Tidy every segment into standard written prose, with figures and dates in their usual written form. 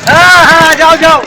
হ্যাঁ যাও যাও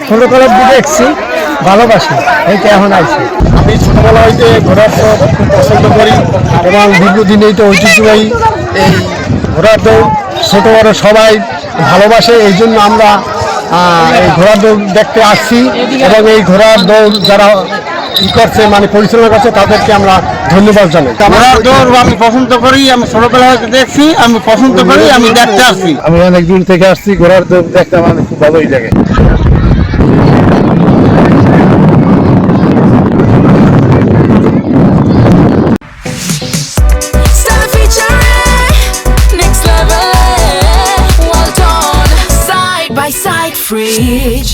ছোটবেলার দিকে দেখছি ভালোবাসি এইটা এখন আইছে। আমি ছোটবেলা হইতে ঘোরার খুব পছন্দ করি এবং দীর্ঘদিন এইটা ঐতিহ্যবাহী এই ঘোড়ার দৌড় ছোট বড় সবাই ভালোবাসে। এই জন্য আমরা এই ঘোড়ার দৌড় দেখতে আসছি এবং এই ঘোড়ার দৌড় যারা ই করছে মানে পরিচালনা করছে তাদেরকে আমরা ধন্যবাদ জানাই। ঘোড়ার দৌড় আমি পছন্দ করি, আমি ছোটবেলা হইতে দেখছি, আমি পছন্দ করি, আমি দেখতে আসছি। আমি অনেক দূর থেকে আসছি, ঘোড়ার দৌড় দেখতে আমার খুব ভালোই লাগে। Side by side fridge.